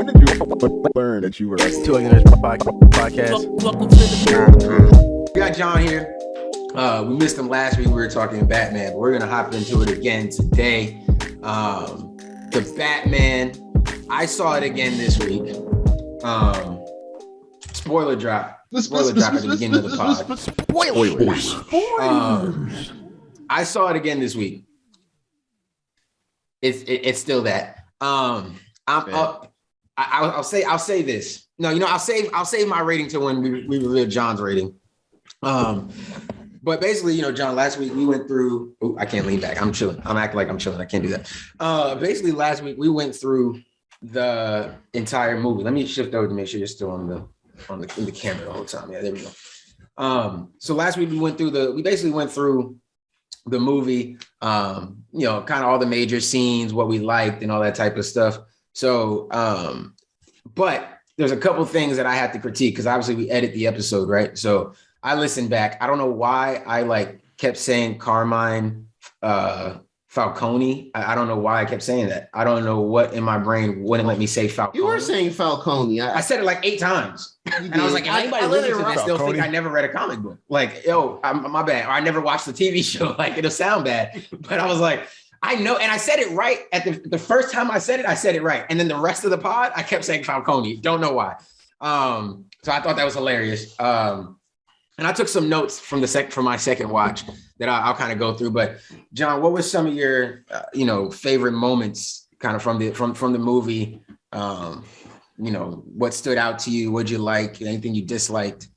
When did you learn that you were a Two Ignorance podcast? We got John here. We missed him last week. We were talking Batman, but we're gonna hop into it again today. The Batman. I saw it again this week. Spoiler drop. Spoiler drop at the beginning of the pod. spoilers? I saw it again this week. It's still that. I'll say this. No, I'll save my rating to when we reveal John's rating. But basically, John, last week we went through. Oh, I can't lean back. I'm chilling. I'm acting like I'm chilling. I can't do that. Basically, last week we went through the entire movie. Let me shift over to make sure you're still in the camera the whole time. Yeah, there we go. So last week we basically went through the movie. Kind of all the major scenes, what we liked, and all that type of stuff. So, but there's a couple things that I had to critique because obviously we edit the episode, right? So I listened back. I don't know why I kept saying Carmine Falcone. I don't know why I kept saying that. I don't know what in my brain wouldn't let me say Falcone. You were saying Falcone. I said it like 8 times. And I was like, if anybody listening to this, they'll think I never read a comic book. Like, my bad. Or I never watched the TV show. Like, it'll sound bad. But I was like, I know. And I said it right at the first time I said it right. And then the rest of the pod, I kept saying Falcone. Don't know why. So I thought that was hilarious. And I took some notes from my second watch that I'll kind of go through. But John, what was some of your, favorite moments kind of from the movie? What stood out to you? What'd you like? Anything you disliked?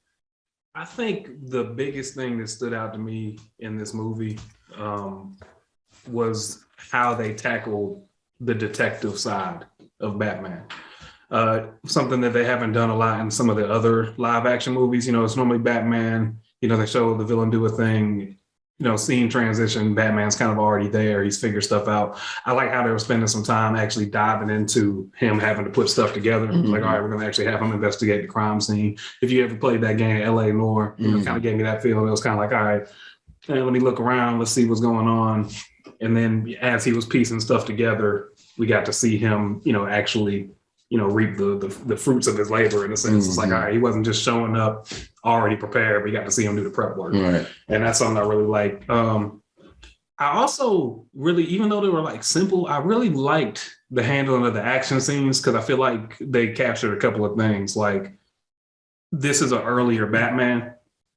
I think the biggest thing that stood out to me in this movie was how they tackled the detective side of Batman. Something that they haven't done a lot in some of the other live action movies. It's normally Batman, they show the villain do a thing, scene transition, Batman's kind of already there. He's figured stuff out. I like how they were spending some time actually diving into him having to put stuff together. Mm-hmm. Like, all right, we're going to actually have him investigate the crime scene. If you ever played that game, LA Noire, it kind of gave me that feeling. It was kind of like, all right, let me look around. Let's see what's going on. And then as he was piecing stuff together, we got to see him, actually reap the fruits of his labor in a sense. Mm-hmm. It's like, all right, he wasn't just showing up already prepared. We got to see him do the prep work. Right. And that's something I really like. I also really, even though they were simple, I really liked the handling of the action scenes because I feel like they captured a couple of things. Like, this is an earlier Batman.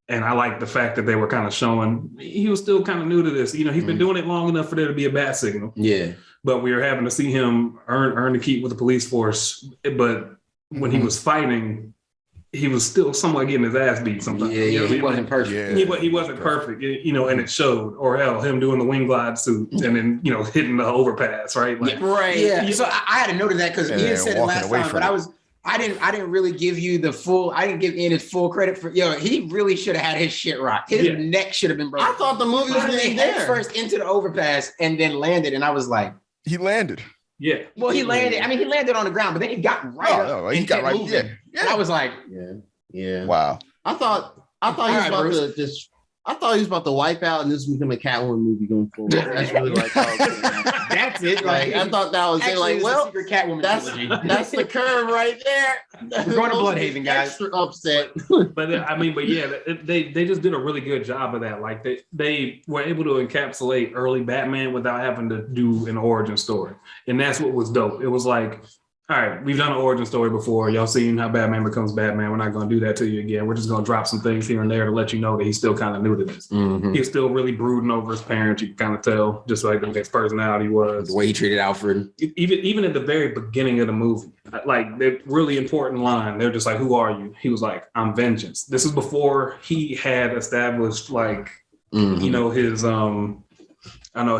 And I like the fact that they were kind of showing he was still kind of new to this. He's been doing it long enough for there to be a bat signal. Yeah. But we were having to see him earn the keep with the police force. But when he was fighting, he was still somewhat getting his ass beat sometimes. Yeah, he wasn't perfect. Yeah. He wasn't perfect, and it showed. Or hell, him doing the wing glide suit and then, hitting the overpass, right? Right. Yeah. So I had to note that because Ian said it last time, but I didn't really give you I didn't give Ian his full credit for, he really should have had his shit rocked. His neck should have been broken. I thought the movie was getting there. First into the overpass and then landed, and I was like, he landed. Yeah. Well, he landed. I mean, he landed on the ground, but then he got right up. No, he got right. Yeah. And I was like, yeah. Wow. I thought he was about to wipe out and this was become a Catwoman movie going forward. That's really that's it. I thought that was actually, it. Well, secret Catwoman that's the curve right there. We're going to Bloodhaven, guys. Extra upset. But they just did a really good job of that. Like they were able to encapsulate early Batman without having to do an origin story, and that's what was dope. It was like, all right, we've done an origin story before. Y'all seen how Batman becomes Batman. We're not going to do that to you again. We're just going to drop some things here and there to let you know that he's still kind of new to this. Mm-hmm. He's still really brooding over his parents. You can kind of tell just like his personality was. The way he treated Alfred. Even at the very beginning of the movie, like the really important line, they're just like, who are you? He was like, I'm vengeance. This is before he had established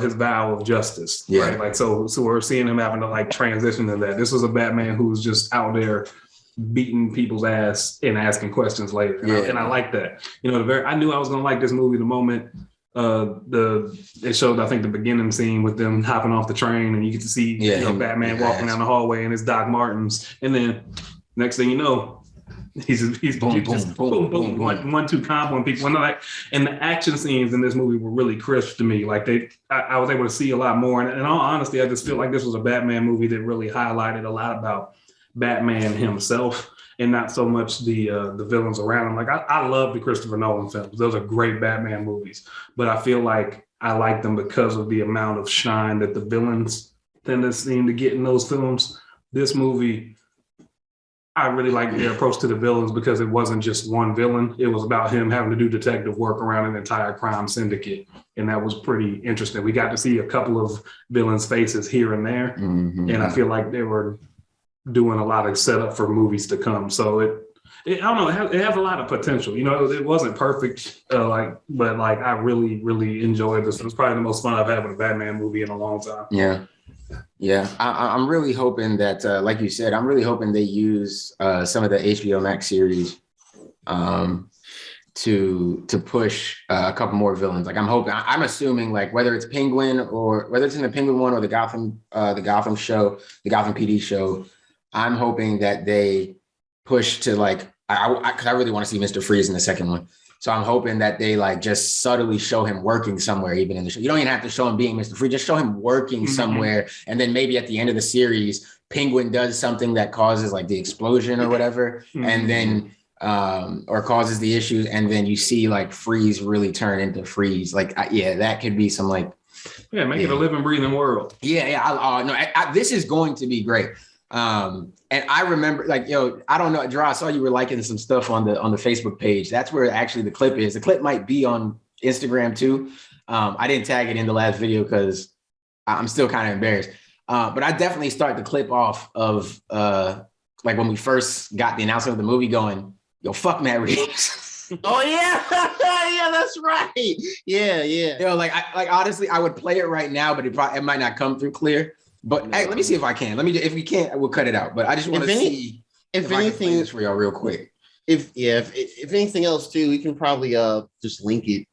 his vow of justice. Yeah. Right. So we're seeing him having to transition to that. This was a Batman who was just out there beating people's ass and asking questions later. And I like that. I knew I was gonna like this movie the moment it showed, I think, the beginning scene with them hopping off the train and you get to see Batman walking down the hallway in his Doc Martens, and then next thing you know, he's boom, boom, 1-2 combo people. And the action scenes in this movie were really crisp to me. I was able to see a lot more. And in all honesty, I just feel like this was a Batman movie that really highlighted a lot about Batman himself and not so much the villains around him. Like I love the Christopher Nolan films; those are great Batman movies. But I feel like I like them because of the amount of shine that the villains tend to seem to get in those films. This movie, I really like their approach to the villains because it wasn't just one villain. It was about him having to do detective work around an entire crime syndicate. And that was pretty interesting. We got to see a couple of villains' faces here and there. Mm-hmm. And I feel like they were doing a lot of setup for movies to come. So it I don't know, it has a lot of potential. You know, it wasn't perfect, but I really, really enjoyed this. It was probably the most fun I've had with a Batman movie in a long time. Yeah. I'm really hoping that, like you said, I'm really hoping they use some of the HBO Max series to push a couple more villains. Like I'm assuming like whether it's Penguin or whether it's in the Penguin one or the Gotham show, the Gotham PD show, I'm hoping that they push to like, because I really want to see Mr. Freeze in the second one. So I'm hoping that they like just subtly show him working somewhere, even in the show. You don't even have to show him being Mr. Freeze, just show him working somewhere. And then maybe at the end of the series, Penguin does something that causes like the explosion or whatever. And then, or causes the issues. And then you see like Freeze really turn into Freeze. Like, that could be some like. Yeah, make it a living, breathing world. This is going to be great. And I remember like, I don't know, Gerard, I saw you were liking some stuff on the Facebook page. That's where actually the clip is. The clip might be on Instagram too. I didn't tag it in the last video because I'm still kind of embarrassed. But I definitely start the clip off of like when we first got the announcement of the movie going, yo, fuck Matt Reeves. Oh yeah. Yeah, that's right. Yeah. Like honestly, I would play it right now, but it might not come through clear. But hey, let me see if I can. If we can't, we'll cut it out. But I just want to see if anything I can play this for y'all real quick. If anything else too, we can probably just link it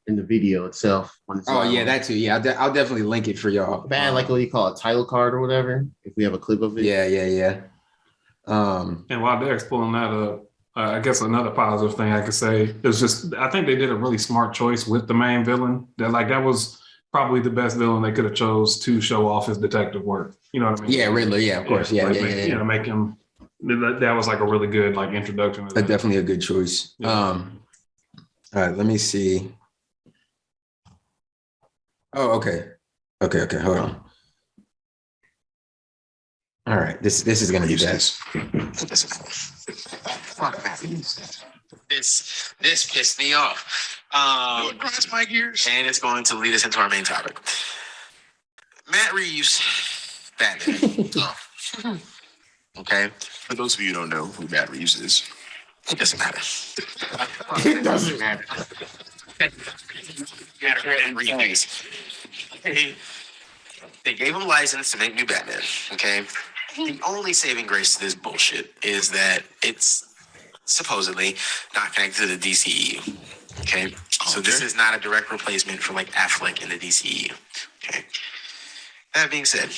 in the video itself. When it's that too. Yeah, I'll definitely link it for y'all. Like what do you call it, title card or whatever? If we have a clip of it. Yeah. And while Derek's pulling that up, I guess another positive thing I could say is just I think they did a really smart choice with the main villain. That was probably the best villain they could have chose to show off his detective work. You know what I mean? Yeah, Riddler. Yeah, of course. Yeah. Make him. That was like a really good like introduction. Definitely a good choice. Yeah. All right, let me see. Oh, okay. Hold on. All right, this is gonna be best. This pissed me off. It grinds my gears. And it's going to lead us into our main topic. Matt Reeves, Batman. Okay. For those of you who don't know who Matt Reeves is, it doesn't matter. It doesn't matter. They gave him license to make new Batman. Okay. The only saving grace to this bullshit is that it's supposedly not connected to the DCEU. Okay. So this is not a direct replacement for like Affleck in the DCEU. Okay. That being said,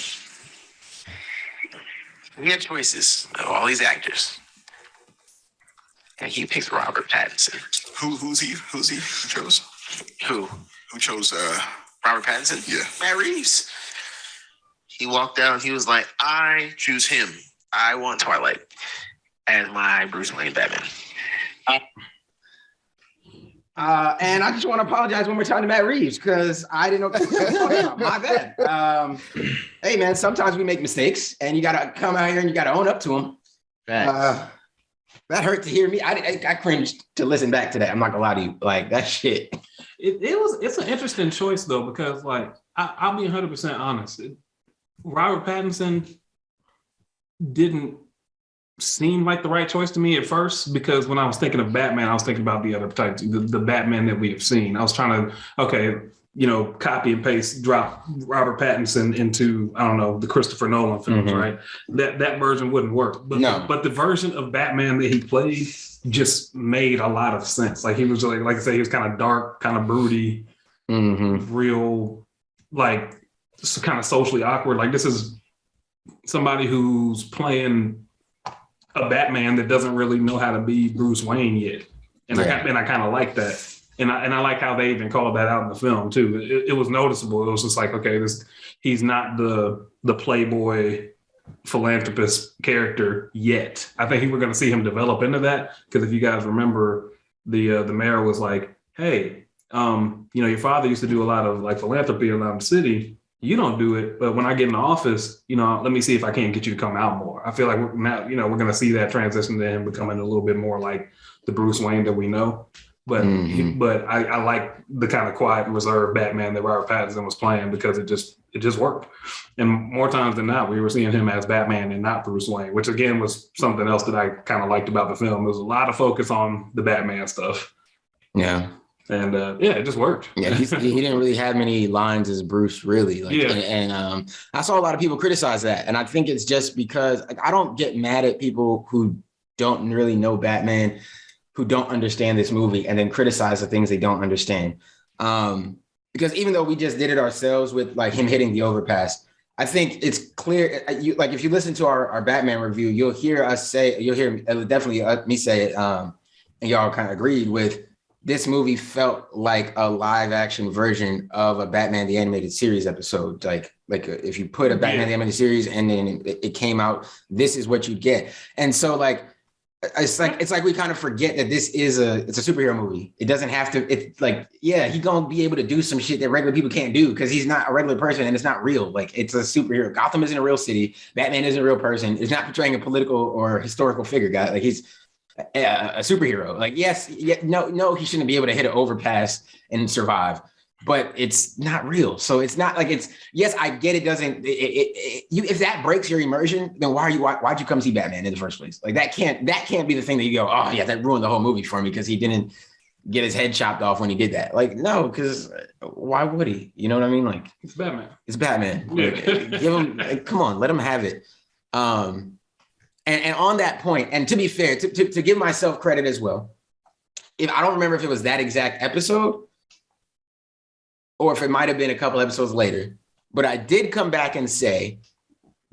we had choices of all these actors. And he picked Robert Pattinson. Who's he? Who chose? Who? Who chose Robert Pattinson? Yeah. Matt Reeves. He walked out and he was like, I choose him. I want Twilight as my Bruce Wayne Batman. And I just want to apologize one more time to Matt Reeves because I didn't know what you were talking about. My bad. Hey, man, sometimes we make mistakes and you got to come out here and you got to own up to them. That hurt to hear me. I cringed to listen back to that. I'm not going to lie to you. Like, that shit. It's an interesting choice, though, because, like, I'll be 100% honest. Robert Pattinson didn't seem like the right choice to me at first because when I was thinking of Batman, I was thinking about the other types, the Batman that we have seen. I was trying to, copy and paste, drop Robert Pattinson into, I don't know, the Christopher Nolan films, right? That version wouldn't work. But the version of Batman that he played just made a lot of sense. Like he was like I say, he was kind of dark, kind of broody, real, like kind of socially awkward. Like this is somebody who's playing a Batman that doesn't really know how to be Bruce Wayne yet. And I kind of like that. And I like how they even called that out in the film too. It was noticeable. It was just like, okay, he's not the playboy philanthropist character yet. I think we're going to see him develop into that, because if you guys remember, the mayor was like, "Hey, your father used to do a lot of like philanthropy around the city. You don't do it, but when I get in the office, let me see if I can't get you to come out more." I feel like we're now, we're going to see that transition to him becoming a little bit more like the Bruce Wayne that we know. But but I like the kind of quiet and reserved Batman that Robert Pattinson was playing, because it just worked. And more times than not, we were seeing him as Batman and not Bruce Wayne, which again was something else that I kind of liked about the film. There was a lot of focus on the Batman stuff. Yeah. And it just worked. Yeah, he didn't really have many lines as Bruce, really. And I saw a lot of people criticize that, and I think it's just because I don't get mad at people who don't really know Batman, who don't understand this movie, and then criticize the things they don't understand. Because even though we just did it ourselves with like him hitting the overpass, I think it's clear. If you listen to our Batman review, you'll hear definitely me say it, and y'all kind of agreed with. This movie felt like a live action version of a Batman the Animated Series episode. Like if you put a Batman the Animated Series and then it came out, this is what you get. And so it's like we kind of forget that it's a superhero movie. It doesn't have to. It's like, yeah, he's gonna be able to do some shit that regular people can't do because he's not a regular person and it's not real. Like, it's a superhero. Gotham isn't a real city. Batman isn't a real person. It's not portraying a political or historical figure guy. Like, he's a superhero. Like, no, he shouldn't be able to hit an overpass and survive, but it's not real. So it's not like yes, I get it doesn't, if that breaks your immersion, then why'd you come see Batman in the first place? Like, that can't be the thing that you go, oh yeah, that ruined the whole movie for me because he didn't get his head chopped off when he did that. Like, no, because why would he? You know what I mean? Like, it's Batman. Yeah. Give him, come on, let him have it. And on that point, and to be fair, to give myself credit as well, if I don't remember if it was that exact episode or if it might have been a couple episodes later, but I did come back and say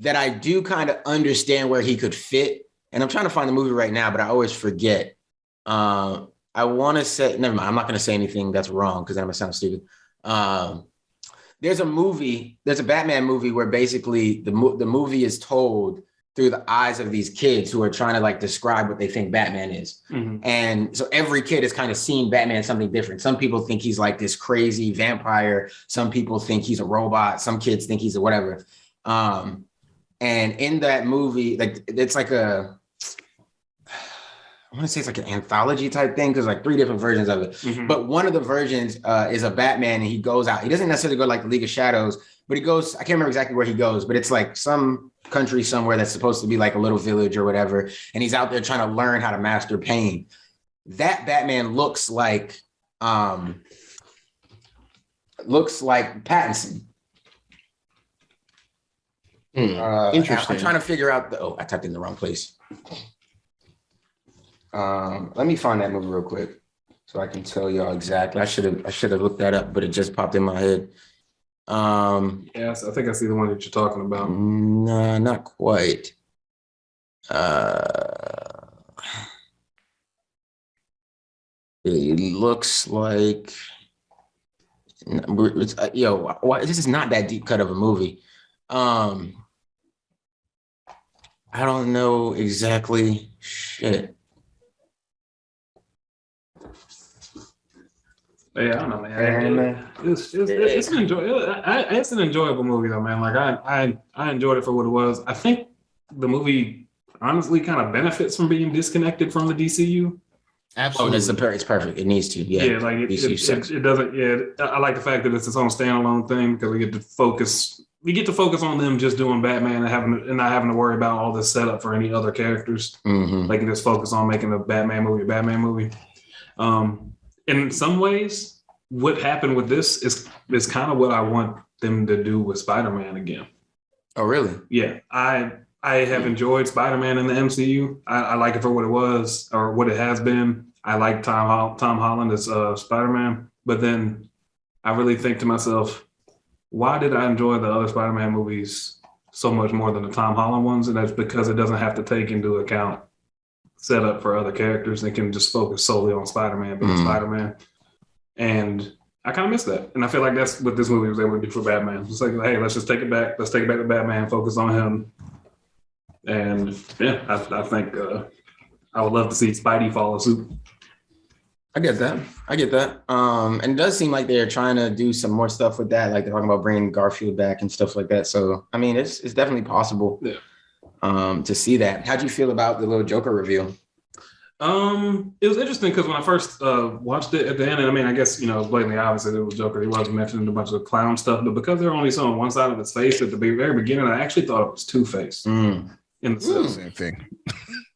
that I do kind of understand where he could fit. And I'm trying to find the movie right now, but I always forget. I want to say, never mind, I'm not going to say anything that's wrong because I'm going to sound stupid. There's a Batman movie where basically the movie is told through the eyes of these kids who are trying to like describe what they think Batman is. Mm-hmm. And so every kid has kind of seen Batman something different. Some people think he's like this crazy vampire. Some people think he's a robot. Some kids think he's a whatever. And in that movie, like, it's like I want to say it's like an anthology type thing, because like 3 different versions of it. Mm-hmm. But one of the versions is a Batman, and he goes out. He doesn't necessarily go like the League of Shadows, but he goes, I can't remember exactly where he goes, but it's like some country somewhere that's supposed to be like a little village or whatever. And he's out there trying to learn how to master pain. That Batman looks like Pattinson. Interesting. I'm trying to figure out I typed in the wrong place. Let me find that movie real quick so I can tell y'all exactly. I should have looked that up, but it just popped in my head. Yes, I think I see the one that you're talking about. No, not quite. It looks like this is not that deep cut of a movie. I don't know exactly. Shit. Yeah, I don't know, man. It's an enjoyable movie though, man. Like, I enjoyed it for what it was. I think the movie honestly kind of benefits from being disconnected from the DCU. Absolutely. It's perfect. It needs to. Yeah. Like it doesn't. Yeah, I like the fact that it's its own standalone thing because we get to focus on them just doing Batman and not having to worry about all this setup for any other characters. Mm-hmm. They can just focus on making the Batman movie a Batman movie. In some ways, what happened with this is kind of what I want them to do with Spider-Man again. Oh, really? Yeah. I have enjoyed Spider-Man in the MCU. I like it for what it was or what it has been. I like Tom Holland as Spider-Man. But then I really think to myself, why did I enjoy the other Spider-Man movies so much more than the Tom Holland ones? And that's because it doesn't have to take into account set up for other characters. They can just focus solely on Spider-Man being Spider-Man. And I kind of miss that. And I feel like that's what this movie was able to do for Batman. It's like, hey, let's just take it back. Let's take it back to Batman, focus on him. And yeah, I think I would love to see Spidey follow suit. I get that. And it does seem like they're trying to do some more stuff with that. Like they're talking about bringing Garfield back and stuff like that. So, I mean, it's definitely possible to see that. How'd you feel about the little Joker reveal? It was interesting because when I first watched it at the end, and I mean, I guess, it's blatantly obvious that it was Joker. He wasn't mentioning a bunch of clown stuff, but because they're only showing one side of his face at the very beginning, I actually thought it was Two-Face in the set. Same thing.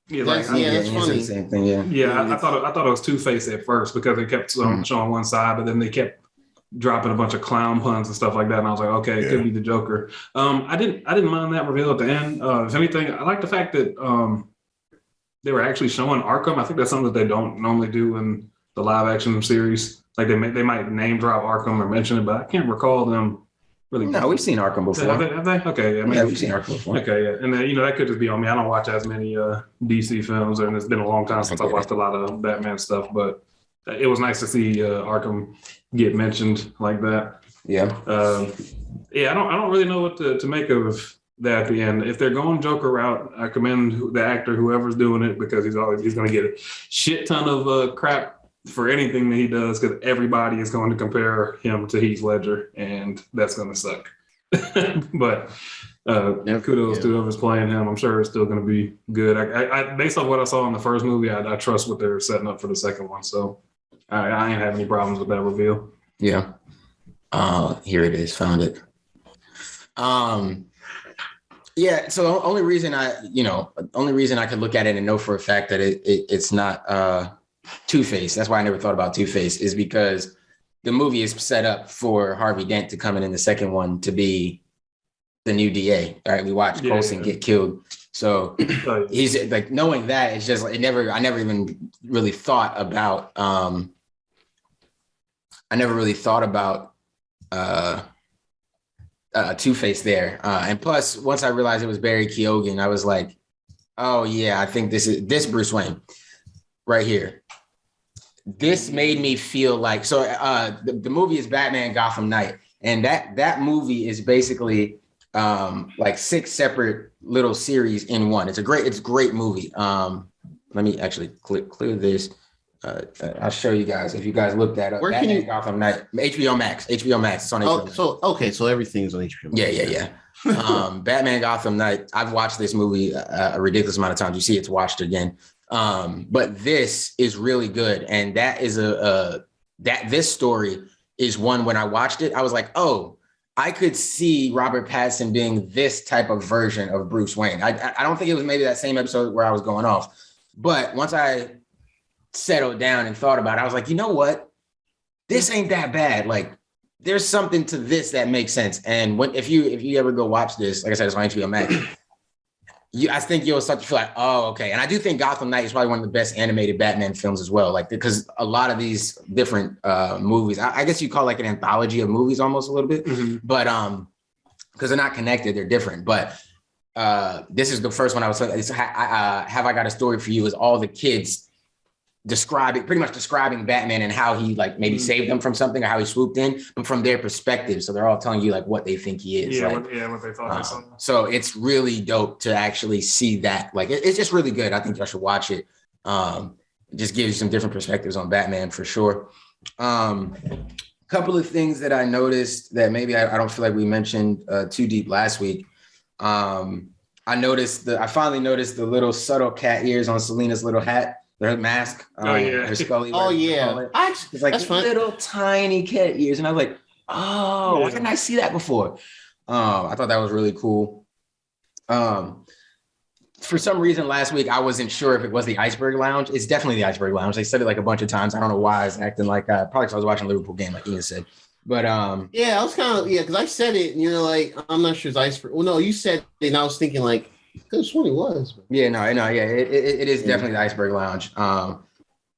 Yeah, That's The same thing. Yeah. Yeah, I thought it was Two-Face at first because they kept showing one side, but then they kept dropping a bunch of clown puns and stuff like that, and I was like, okay, it could be the Joker. I didn't mind that reveal at the end. If anything, I like the fact that they were actually showing Arkham. I think that's something that they don't normally do in the live action series. Like they might name drop Arkham or mention it, but I can't recall them really. No, we've seen Arkham before. Have they? Okay, Yeah, we've seen Arkham before. Okay, yeah, and then, that could just be on me. I don't watch as many DC films, and it's been a long time since I watched a lot of Batman stuff. But it was nice to see Arkham get mentioned like that. Yeah. I don't really know what to make of that at the end. If they're going Joker route, I commend the actor, whoever's doing it, because he's going to get a shit ton of crap for anything that he does, because everybody is going to compare him to Heath Ledger, and that's going to suck. But kudos to whoever's playing him. I'm sure it's still going to be good. I based on what I saw in the first movie, I trust what they're setting up for the second one. So I ain't have any problems with that reveal. Yeah. Here it is. Found it. Yeah. So the only reason I could look at it and know for a fact that it's not Two-Face. That's why I never thought about Two-Face, is because the movie is set up for Harvey Dent to come in the second one to be the new DA. All right. We watched Coulson get killed. So he's like, knowing that, it's just like, I never even really thought about, Two-Face there. And plus, once I realized it was Barry Keoghan, I was like, oh yeah, I think this Bruce Wayne right here. This made me feel like, the movie is Batman Gotham Knight. And that movie is basically like 6 separate little series in one. It's a great movie. Let me actually clear this. I'll show you guys if you guys look that up. Where Batman can you? Gotham Knight, HBO Max. It's on HBO Max. So everything's on HBO Max. Yeah. Batman Gotham Knight. I've watched this movie a ridiculous amount of times. You see, it's watched again. But this is really good, and that is this story is one. When I watched it, I was like, oh, I could see Robert Pattinson being this type of version of Bruce Wayne. I don't think it was maybe that same episode where I was going off, but once I settled down and thought about it, I was like, you know what? This ain't that bad. Like, there's something to this that makes sense. And if you ever go watch this, like I said, it's on HBO Max. I think you'll start to feel like, oh, okay. And I do think Gotham Knight is probably one of the best animated Batman films as well. Like, because a lot of these different movies, I guess you call like an anthology of movies almost a little bit, but because they're not connected, they're different. But this is the first one I was talking. Have I Got a Story for You? Is all the kids pretty much describing Batman and how he like maybe saved them from something or how he swooped in, but from their perspective. So they're all telling you like what they think he is. What they thought they saw. So it's really dope to actually see that. Like it's just really good. I think y'all should watch it. It just gives you some different perspectives on Batman for sure. Couple of things that I noticed that maybe I don't feel like we mentioned too deep last week. I finally noticed the little subtle cat ears on Selena's little hat. Her mask, her Scully. It's like little tiny cat ears, and I was like, "Oh, why didn't I see that before?" I thought that was really cool. For some reason, last week I wasn't sure if it was the Iceberg Lounge. It's definitely the Iceberg Lounge. They said it like a bunch of times. I don't know why I was acting like probably because I was watching a Liverpool game, like Ian said. But I was kind of because I said it, and you're like, I'm not sure it's Iceberg. Well, no, you said it, and I was thinking like. Because one it was. Yeah, it is definitely the Iceberg Lounge.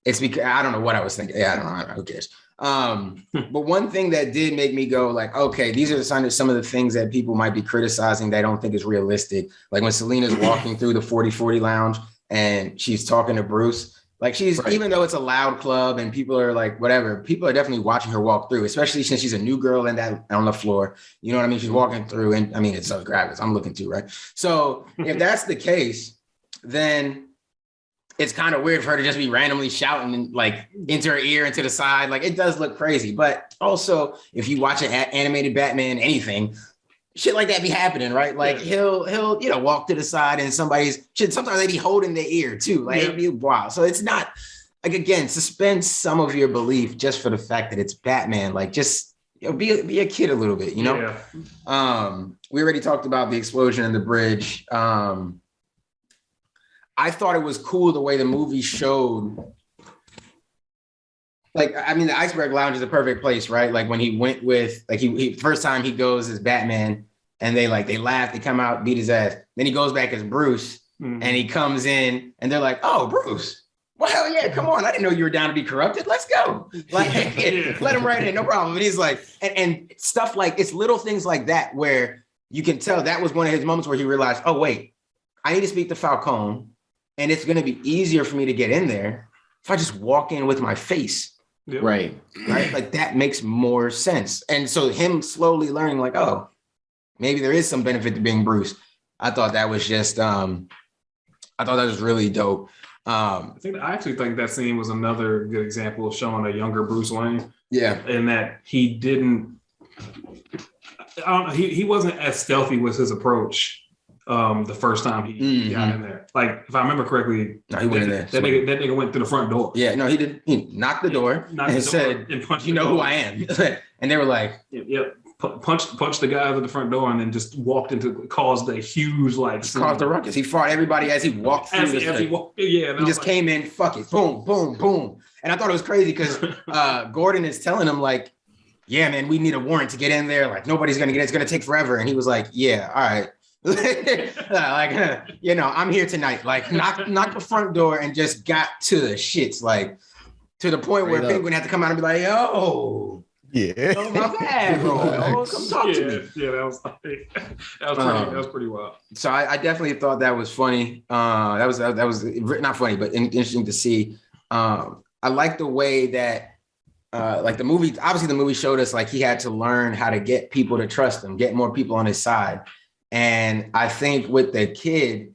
It's because I don't know what I was thinking. Yeah, I don't know. Who cares? But one thing that did make me go like, okay, these are some of the things that people might be criticizing that I don't think is realistic. Like when Selena's walking through the 40/40 lounge and she's talking to Bruce Like she's, Right. even though it's a loud club and people are like, whatever, people are definitely watching her walk through, especially since she's a new girl and that on the floor. You know what I mean? She's walking through, and I mean, it's so graphics. I'm looking too, right? So if that's the case, then it's kind of weird for her to just be randomly shouting and like into her ear and to the side. Like it does look crazy. But also, if you watch an animated Batman, anything, shit like that be happening, right? Like he'll walk to the side and somebody's shit. Sometimes they be holding their ear too. Like it'd be wild. So it's not like, again, suspend some of your belief just for the fact that it's Batman. Like just be a kid a little bit, you know? Yeah. We already talked about the explosion in the bridge. I thought it was cool the way the movie showed. Like, I mean, the Iceberg Lounge is a perfect place, right? Like when he went with, like he first time he goes as Batman and they laugh, they come out, beat his ass. Then he goes back as Bruce and he comes in and they're like, oh, Bruce. Well, hell yeah, come on. I didn't know you were down to be corrupted. Let's go. Like, let him right in, no problem. And he's like, and stuff like, it's little things like that where you can tell that was one of his moments where he realized, oh, wait, I need to speak to Falcone and it's going to be easier for me to get in there if I just walk in with my face. Yep. Right. Like that makes more sense. And so him slowly learning like, oh, maybe there is some benefit to being Bruce. I thought that was just, I thought that was really dope. I actually think that scene was another good example of showing a younger Bruce Wayne. Yeah. In that he didn't, he wasn't as stealthy with his approach the first time he got in there. Like, if I remember correctly, no, he went in there. That nigga went through the front door. Yeah, no, he did. He knocked the door and said, "You know who I am?" And they were like, "Yep." Punched the guy out of the front door and then just walked into, caused a huge caused a ruckus. He fought everybody as he walked through. He just came in, fuck it, boom, boom, boom. And I thought it was crazy because Gordon is telling him like, "Yeah, man, we need a warrant to get in there. Like nobody's gonna get it. It's gonna take forever." And he was like, "Yeah, all right." I'm here tonight. Like knock the front door and just got to the shits, like to the point where Penguin had to come out and be like, "Yo, yeah, oh, my bad, bro. Oh, come talk to me." Yeah, that was pretty wild. So I definitely thought that was funny. That was not funny, but interesting to see. I like the way that like the movie showed us like he had to learn how to get people to trust him, get more people on his side. And I think with the kid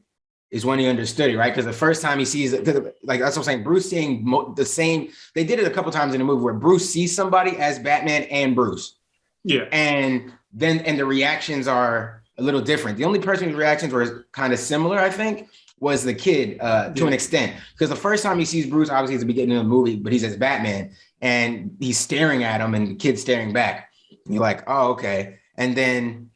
is when he understood it, right? Because the first time he sees it, like that's what I'm saying, Bruce seeing the same, they did it a couple times in the movie where Bruce sees somebody as Batman and Bruce. Yeah. And the reactions are a little different. The only person whose reactions were kind of similar, I think, was the kid to an extent. Because the first time he sees Bruce, obviously it's the beginning of the movie, but he's as Batman and he's staring at him and the kid's staring back. And you're like, oh, okay. And then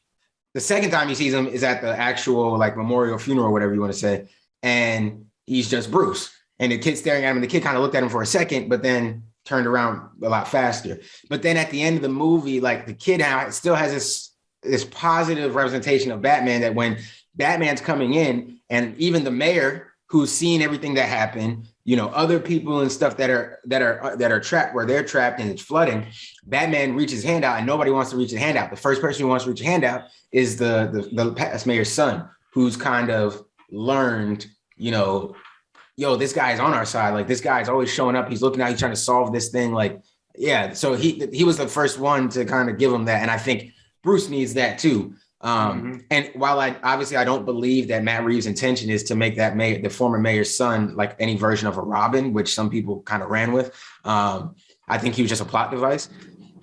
the second time he sees him is at the actual like memorial funeral, whatever you want to say. And he's just Bruce. And the kid's staring at him and the kid kind of looked at him for a second, but then turned around a lot faster. But then at the end of the movie, like the kid still has this positive representation of Batman that when Batman's coming in and even the mayor who's seen everything that happened, other people and stuff that are trapped where they're trapped and it's flooding, Batman reaches his hand out and nobody wants to reach his hand out. The first person who wants to reach a hand out is the past mayor's son, who's kind of learned, yo, this guy's on our side. Like this guy's always showing up. He's looking out. He's trying to solve this thing. Like, yeah. So he was the first one to kind of give him that. And I think Bruce needs that too. And while I don't believe that Matt Reeves' intention is to make that the former mayor's son like any version of a Robin, which some people kind of ran with, I think he was just a plot device.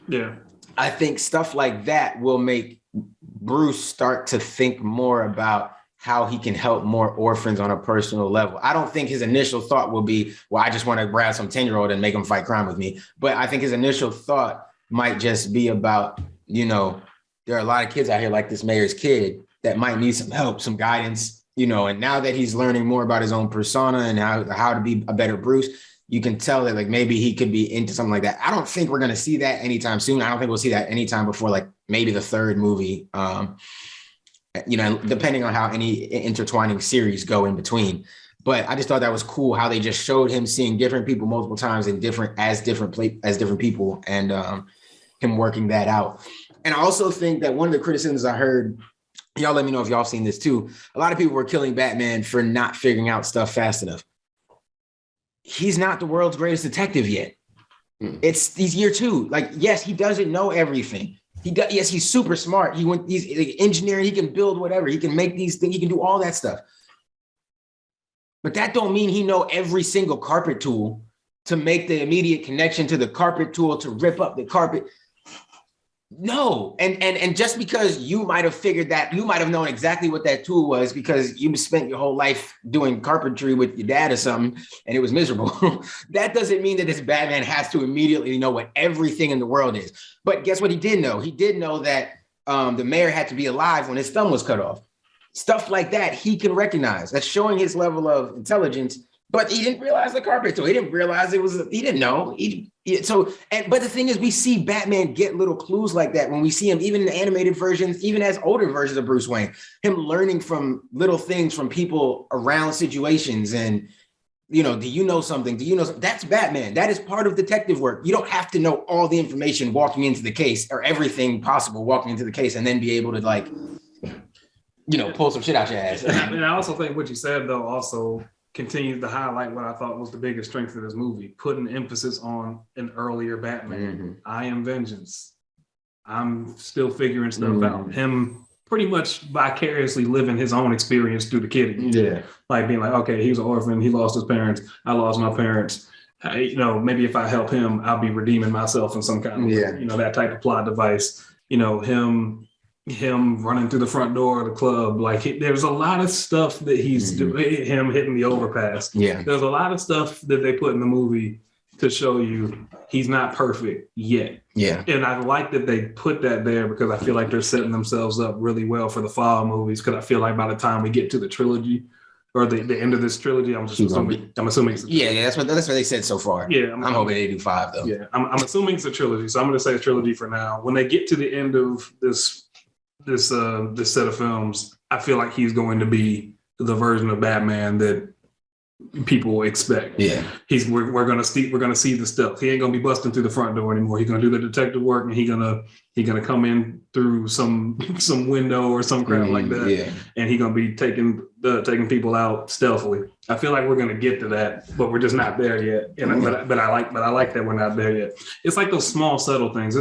Yeah, I think stuff like that will make Bruce start to think more about how he can help more orphans on a personal level. I don't think his initial thought will be, well, I just want to grab some 10-year-old and make him fight crime with me. But I think his initial thought might just be about, there are a lot of kids out here like this mayor's kid that might need some help, some guidance, and now that he's learning more about his own persona and how to be a better Bruce, you can tell that like maybe he could be into something like that. I don't think we're going to see that anytime soon. I don't think we'll see that anytime before like maybe the third movie, depending on how any intertwining series go in between. But I just thought that was cool how they just showed him seeing different people multiple times and different people and him working that out. And I also think that one of the criticisms I heard, y'all let me know if y'all seen this too. A lot of people were killing Batman for not figuring out stuff fast enough. he's not the world's greatest detective yet. He's year 2. Like, yes, he doesn't know everything. Yes, he's super smart. He's like, engineering. He can build whatever. He can make these things. He can do all that stuff. But that don't mean he know every single carpet tool to make the immediate connection to the carpet tool to rip up the carpet. No, and just because you might have figured that, you might have known exactly what that tool was because you spent your whole life doing carpentry with your dad or something, and it was miserable. That doesn't mean that this Batman has to immediately know what everything in the world is. But guess what he did know? He did know that the mayor had to be alive when his thumb was cut off. Stuff like that he can recognize. That's showing his level of intelligence. But he didn't realize the carpet tool. He didn't realize it was. He didn't know. But the thing is, we see Batman get little clues like that when we see him, even in the animated versions, even as older versions of Bruce Wayne, him learning from little things from people around situations. And, you know, do you know something? Do you know something? That's Batman. That is part of detective work. You don't have to know all the information walking into the case or everything possible walking into the case and then be able to, like, you know, pull some shit out your ass. And I also think what you said, though, also continues to highlight what I thought was the biggest strength of this movie, putting emphasis on an earlier Batman. Mm-hmm. I am vengeance. I'm still figuring stuff out. Him pretty much vicariously living his own experience through the kid. Yeah. Like being like, okay, he was an orphan. He lost his parents. I lost my parents. You know, maybe if I help him, I'll be redeeming myself in some kind of, you know, that type of plot device. You know, him running through the front door of the club. Like, there's a lot of stuff that he's doing, him hitting the overpass. Yeah. There's a lot of stuff that they put in the movie to show you he's not perfect yet. Yeah. And I like that they put that there because I feel like they're setting themselves up really well for the follow movies. Because I feel like by the time we get to the trilogy or the end of this trilogy, I'm assuming it's that's what they said so far. Yeah. I'm hoping they do 5 though. Yeah. I'm assuming it's a trilogy. So I'm going to say a trilogy for now. When they get to the end of this set of films, I feel like he's going to be the version of Batman that people expect. Yeah, we're gonna see the stuff. He ain't gonna be busting through the front door anymore. He's gonna do the detective work, and he's gonna come in through some window or some crap like that. Yeah, and he's gonna be taking people out stealthily. I feel like we're gonna get to that, but we're just not there yet. And but I like that we're not there yet. It's like those small subtle things.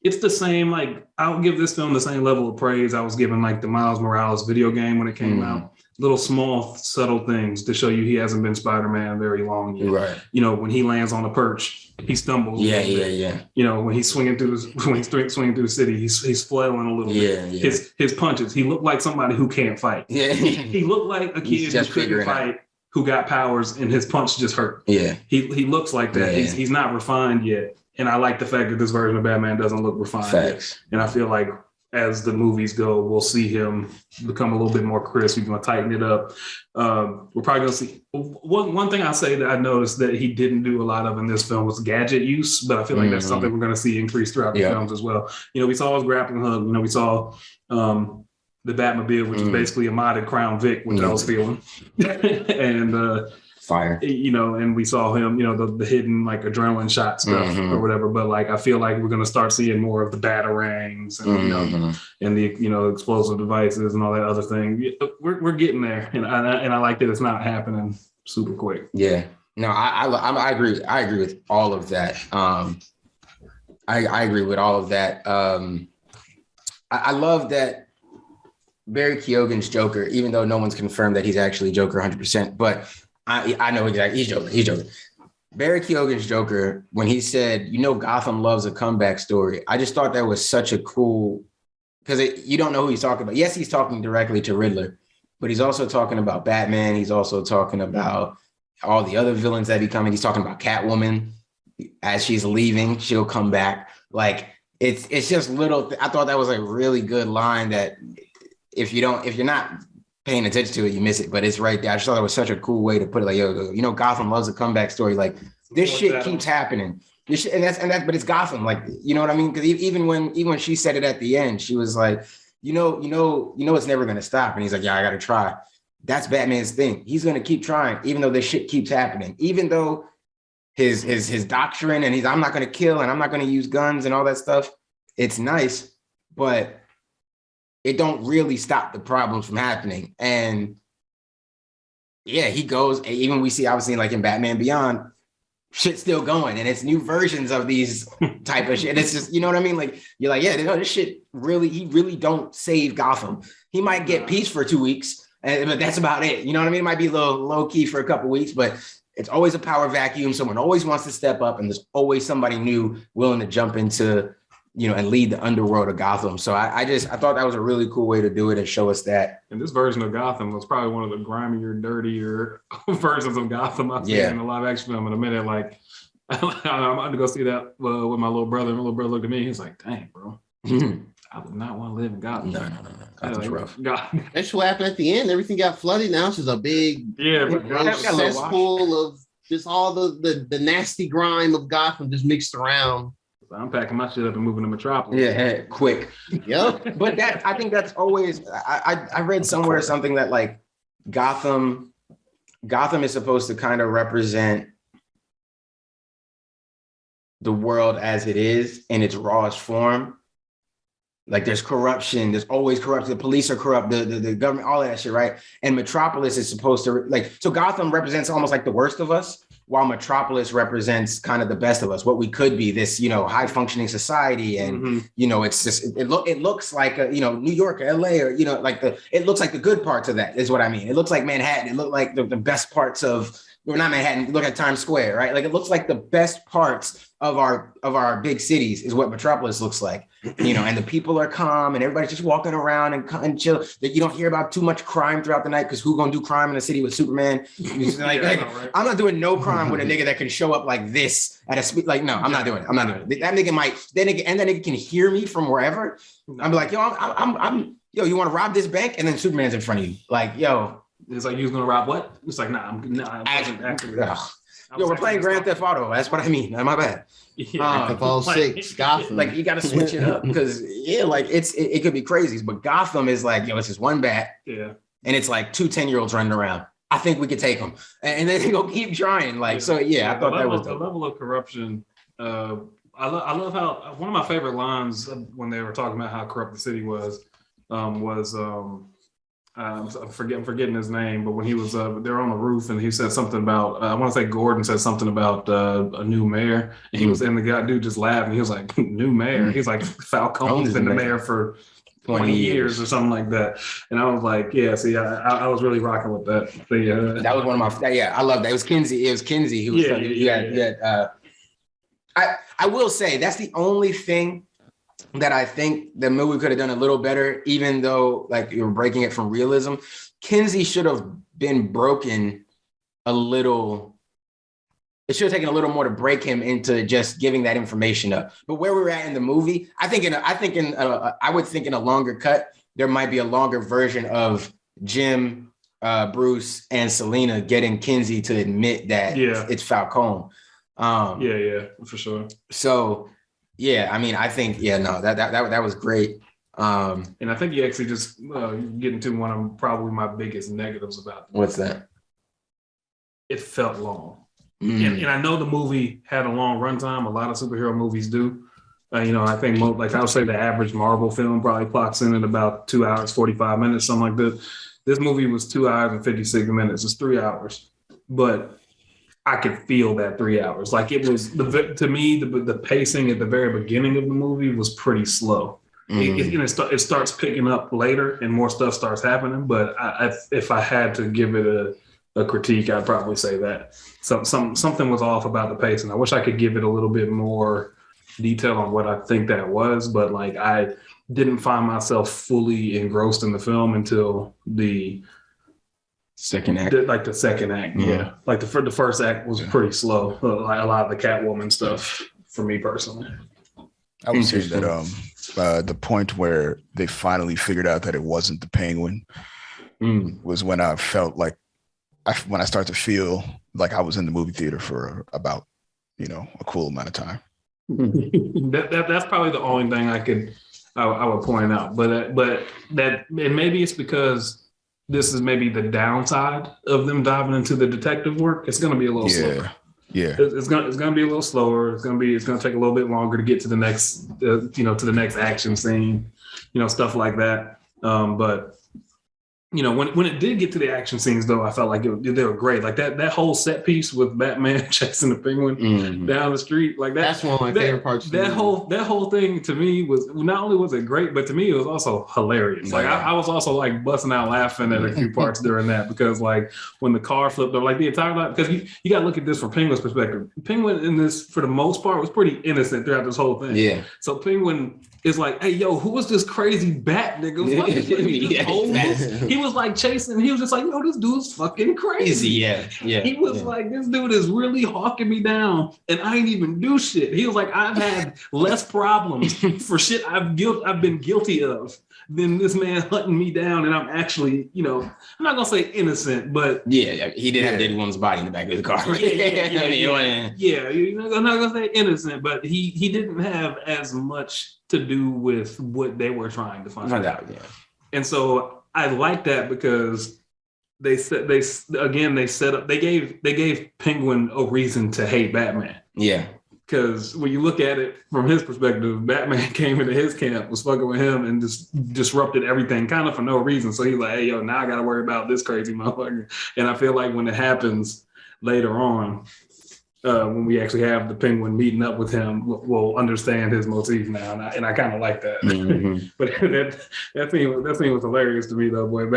It's the same. Like, I'll give this film the same level of praise I was giving like the Miles Morales video game when it came out. Little small subtle things to show you he hasn't been Spider-Man very long yet. Right. You know, when he lands on the perch, he stumbles. Yeah. You know, when he's swinging through the city, he's flailing a little bit. Yeah. His punches. He looked like somebody who can't fight. Yeah. He looked like a kid who couldn't fight, who got powers, and his punch just hurt. Yeah. He looks like that. Yeah. He's not refined yet, and I like the fact that this version of Batman doesn't look refined yet. And I feel like, as the movies go, we'll see him become a little bit more crisp. He's going to tighten it up. We're probably going to see one thing I say that I noticed that he didn't do a lot of in this film was gadget use, but I feel like that's something we're going to see increase throughout the films as well. You know, we saw his grappling hook. You know, we saw the Batmobile, which is basically a modded Crown Vic, which I was feeling, and fire. You know, and we saw him, you know, the hidden like adrenaline shot stuff or whatever. But like, I feel like we're gonna start seeing more of the batarangs and you know, and the, you know, explosive devices and all that other thing. We're getting there, and I like that it's not happening super quick. Yeah. No, I agree. I agree with all of that. I agree with all of that. I love that Barry Keoghan's Joker, even though no one's confirmed that he's actually Joker 100%, but I know exactly. He's Joker. Barry Keoghan's Joker, when he said, you know, Gotham loves a comeback story, I just thought that was such a cool, because you don't know who he's talking about. Yes, he's talking directly to Riddler, but he's also talking about Batman. He's also talking about all the other villains that be coming. He's talking about Catwoman. As she's leaving, she'll come back. Like, it's just little. I thought that was a really good line that if you're not paying attention to it, you miss it, but it's right there. I just thought it was such a cool way to put it. Like, yo, you know, Gotham loves a comeback story. Like, this shit keeps happening. This shit, and that's, but it's Gotham. Like, you know what I mean? Because even when she said it at the end, she was like, you know, it's never gonna stop. And he's like, yeah, I gotta try. That's Batman's thing. He's gonna keep trying, even though this shit keeps happening. Even though his doctrine and I'm not gonna kill and I'm not gonna use guns and all that stuff. It's nice, but it don't really stop the problems from happening. And yeah, he goes. Even we see obviously like in Batman Beyond, shit's still going, and it's new versions of these type of shit. And it's just, you know what I mean? Like you're like, yeah, this shit really, he really don't save Gotham. He might get peace for 2 weeks, but that's about it. You know what I mean? It might be a little low key for a couple weeks, but it's always a power vacuum. Someone always wants to step up, and there's always somebody new willing to jump into, you know, and lead the underworld of Gotham. So I thought that was a really cool way to do it and show us that. And this version of Gotham was probably one of the grimier, dirtier versions of Gotham I've seen in a live action film in a minute. Like, I'm about to go see that with my little brother. My little brother looked at me. He's like, "Dang, bro, I would not want to live in Gotham." No. Gotham's rough. That's what happened at the end. Everything got flooded. Now it's just a big cesspool of just all the nasty grime of Gotham just mixed around. I'm packing my shit up and moving to Metropolis. Yeah, quick. Yep. But I think that's always. I read somewhere something that like Gotham is supposed to kind of represent the world as it is in its rawest form. Like there's corruption, there's always corruption. The police are corrupt, the government, all of that shit, right? And Metropolis is supposed to so Gotham represents almost like the worst of us, while Metropolis represents kind of the best of us, what we could be, this, you know, high functioning society. And, you know, it's just, it looks like, you know, New York or LA or, you know, like it looks like the good parts of that is what I mean. It looks like Manhattan. It looked like the best parts of, or not Manhattan, look at Times Square, right? Like it looks like the best parts of our big cities is what Metropolis looks like, you know, and the people are calm and everybody's just walking around and chill. That you don't hear about too much crime throughout the night because who gonna do crime in a city with Superman? I'm not doing no crime with a nigga that can show up like this at a speed. Like, no, I'm not doing it. I'm not doing it. That nigga can hear me from wherever. I'm like, yo, I'm yo, you want to rob this bank? And then Superman's in front of you. Like, yo. It's like, you was gonna rob what? It's like, nah, yo, we're playing Grand Theft Auto. That's what I mean. My bad. Yeah, Grand Theft Auto 6, Gotham. Like you got to switch it up because like it could be crazy. But Gotham is like, yo, it's just one bat. Yeah, and it's like 2 10-year-olds running around. I think we could take them, and then they go keep trying. Like so, I thought that was the level of corruption. I love how one of my favorite lines when they were talking about how corrupt the city was. I'm forgetting his name, but when he was they're on the roof and he said something about I want to say Gordon said something about a new mayor, and he was and the dude just laughed and he was like, new mayor. He's like, Falcone's been the mayor for 20 years or something like that. And I was like, yeah, see, I was really rocking with that. So, yeah, that was one of my I love that. It was Kinsey who was I will say that's the only thing that I think the movie could have done a little better, even though like you were breaking it from realism. Kinsey should have been broken a little. It should have taken a little more to break him into just giving that information up. But where we were at in the movie, I would think in a longer cut, there might be a longer version of Jim, Bruce, and Selena getting Kinsey to admit that it's Falcone. For sure. So. Yeah, I mean, I think, that was great. And I think you actually just get into one of probably my biggest negatives about it. What's that? It felt long. And I know the movie had a long runtime. A lot of superhero movies do. I think I would say the average Marvel film probably clocks in at about 2 hours, 45 minutes, something like that. This movie was 2 hours and 56 minutes. It's 3 hours. But I could feel that 3 hours. Like it was to me, the pacing at the very beginning of the movie was pretty slow. It starts picking up later and more stuff starts happening. But if I had to give it a critique, I'd probably say that something was off about the pacing. I wish I could give it a little bit more detail on what I think that was, but like I didn't find myself fully engrossed in the film until the second act. The second act, yeah. Like the first act was pretty slow. Like a lot of the Catwoman stuff for me personally. I would say that the point where they finally figured out that it wasn't the Penguin was when I felt like when I started to feel like I was in the movie theater for about a cool amount of time. That's probably the only thing I would point out. But that and maybe it's because this is maybe the downside of them diving into the detective work. It's going to be a little slower. Yeah, it's going to be a little slower. It's going to take a little bit longer to get to the next, to the next action scene, stuff like that. But you know, when it did get to the action scenes, though, I felt like they were great. Like that whole set piece with Batman chasing the Penguin down the street, like that. That's one of my favorite parts. That whole thing to me was not only was it great, but to me it was also hilarious. Like I was also like busting out laughing at a few parts during that because like when the car flipped over, like the entire time, because you got to look at this from Penguin's perspective. Penguin in this, for the most part, was pretty innocent throughout this whole thing. Yeah. So Penguin is like, hey, yo, who was this crazy bat nigga? He was like chasing. He was just like, yo, this dude's fucking crazy. Yeah. He was like, this dude is really hawking me down, and I ain't even do shit. He was like, I've had less problems for shit I've been guilty of than this man hunting me down, and I'm actually, you know, I'm not gonna say innocent, but he did have Daddy Woman's body in the back of the car. I'm not gonna say innocent, but he didn't have as much to do with what they were trying to find out. Yeah. And so I like that because they gave Penguin a reason to hate Batman. Yeah. Because when you look at it from his perspective, Batman came into his camp, was fucking with him, and just disrupted everything kind of for no reason. So he's like, hey, yo, now I got to worry about this crazy motherfucker. And I feel like when it happens later on, when we actually have the Penguin meeting up with him, we'll understand his motif now. And I kind of like that. Mm-hmm. But that scene was hilarious to me, though, boy.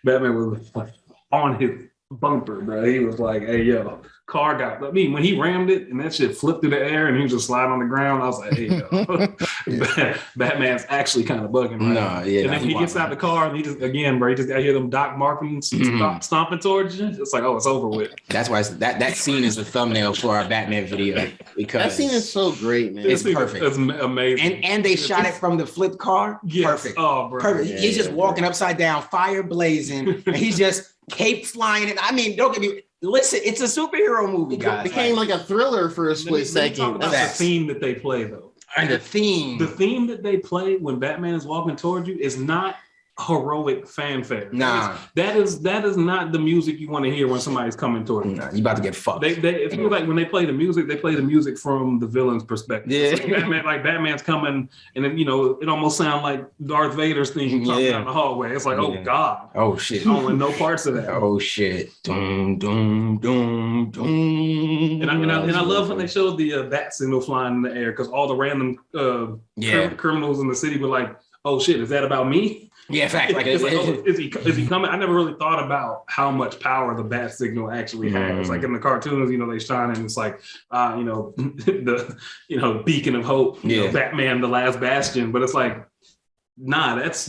Batman was like on his bumper, bro. He was like, hey, yo. Car got, I mean, when he rammed it and that shit flipped through the air and he was just sliding on the ground, I was like, hey, yo, Batman's actually kind of bugging. Right? And then he gets out the car and he just, again, bro, he just got to hear them Doc Martin stomping towards you. It's like, oh, it's over with. That's why that scene is the thumbnail for our Batman video because that scene is so great, man. It's perfect. It's amazing. And they shot it from the flipped car. Yes. Perfect. Oh, bro. Perfect. Yeah, he's just walking upside down, fire blazing, and he's just cape flying. And I mean, don't get me. Listen, it's a superhero movie, guys. It became like a thriller for a split second. Talk about the theme that they play, though. And the theme that they play when Batman is walking towards you is not heroic fanfare. Nah, that is not the music you want to hear when somebody's coming towards you. Nah, you about to get fucked. It feels like when they play the music from the villain's perspective. Yeah, like Batman's coming, and then, you know, it almost sounds like Darth Vader's theme coming down the hallway. It's like, oh god, oh shit, I don't want no parts of that. Oh shit, doom doom doom doom. And I love when they showed the bat signal flying in the air because all the random criminals in the city were like, oh shit, is that about me? Yeah, in fact, like, is he coming? I never really thought about how much power the bat signal actually has. Like in the cartoons, you know, they shine and it's like, you know, the beacon of hope, you know, Batman, the last bastion. But it's like, nah, that's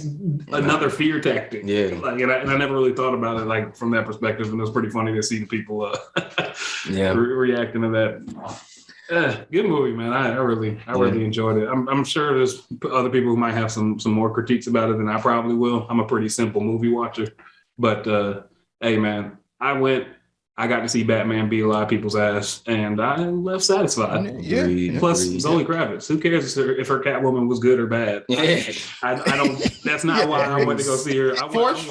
another fear tactic. Yeah, like, and I never really thought about it like from that perspective, and it was pretty funny to see the people reacting to that. Good movie, man. I really enjoyed it. I'm sure there's other people who might have some more critiques about it than I probably will. I'm a pretty simple movie watcher, but hey, man, I got to see Batman beat a lot of people's ass, and I left satisfied. Yeah. Plus, Zoe Kravitz. Who cares if her Catwoman was good or bad? Yeah. I don't. That's not why I went to go see her. I went to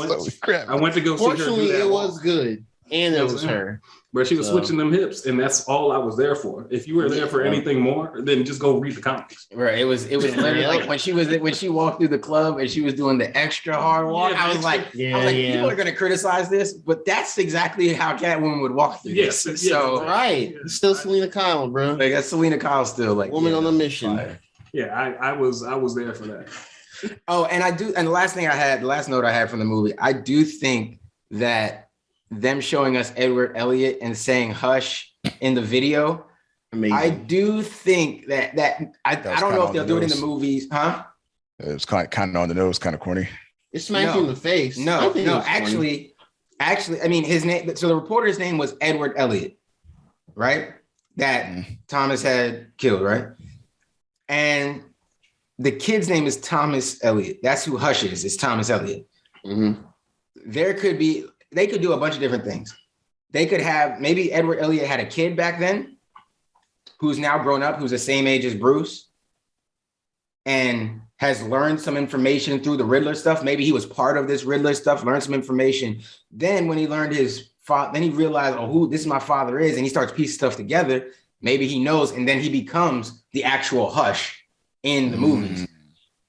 go see her. Fortunately, it was good, and it was her. But she was switching them hips, and that's all I was there for. If you were there for anything more, then just go read the comics. Right. It was literally like when she walked through the club and she was doing the extra hard walk. I was like, people are gonna criticize this, but that's exactly how Catwoman would walk through this. So right. Still Selena Kyle, bro. Like that's Selena Kyle still like woman on a mission. Yeah, I was there for that. Oh, and the last note I had from the movie, I do think that them showing us Edward Elliot and saying hush in the video. Amazing. I do think that I don't know if they'll do it in the movies, huh? It was kind of on the nose, kind of corny. It smacked you in the face. No, actually, I mean his name. So the reporter's name was Edward Elliot, right? That Thomas had killed, right? And the kid's name is Thomas Elliot. That's who Hush is. It's Thomas Elliot. Mm-hmm. They could do a bunch of different things. They could have, maybe Edward Elliot had a kid back then who's now grown up, who's the same age as Bruce and has learned some information through the Riddler stuff. Maybe he was part of this Riddler stuff, learned some information. Then when he learned then he realized, who this is my father is, and he starts piecing stuff together. Maybe he knows, and then he becomes the actual Hush in the movies.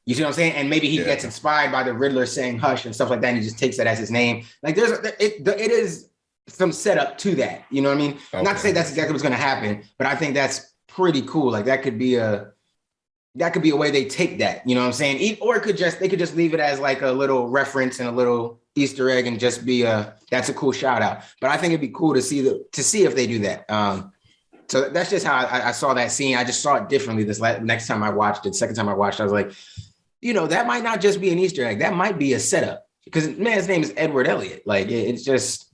You see what I'm saying? And maybe he gets inspired by the Riddler saying hush and stuff like that, and he just takes that as his name. Like it is some setup to that. You know what I mean? Okay. Not to say that's exactly what's going to happen, but I think that's pretty cool. Like that could be a way they take that. You know what I'm saying? Or they could just leave it as like a little reference and a little Easter egg and just be that's a cool shout out. But I think it'd be cool to see if they do that. So that's just how I saw that scene. I just saw it differently next time I watched it. Second time I watched it, I was like, that might not just be an Easter egg. That might be a setup because man's name is Edward Elliot. Like it's just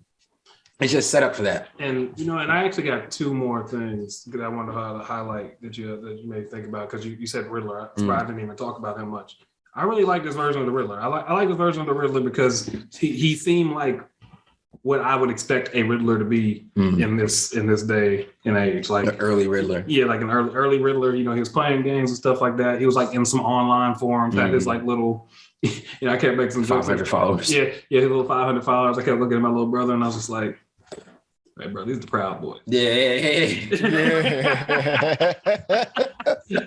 set up for that. And and I actually got two more things that I wanted to highlight that you may think about because you said Riddler. I didn't even talk about him much. I really like this version of the Riddler. I like this version of the Riddler because he seemed like what I would expect a Riddler to be in this day and age, like the early Riddler. Yeah, like an early Riddler. He was playing games and stuff like that. He was like in some online forums, had his like little. I kept making some 500 followers. Yeah, his little 500 followers. I kept looking at my little brother, and I was just like, "Hey, bro, he's the Proud Boy." Yeah.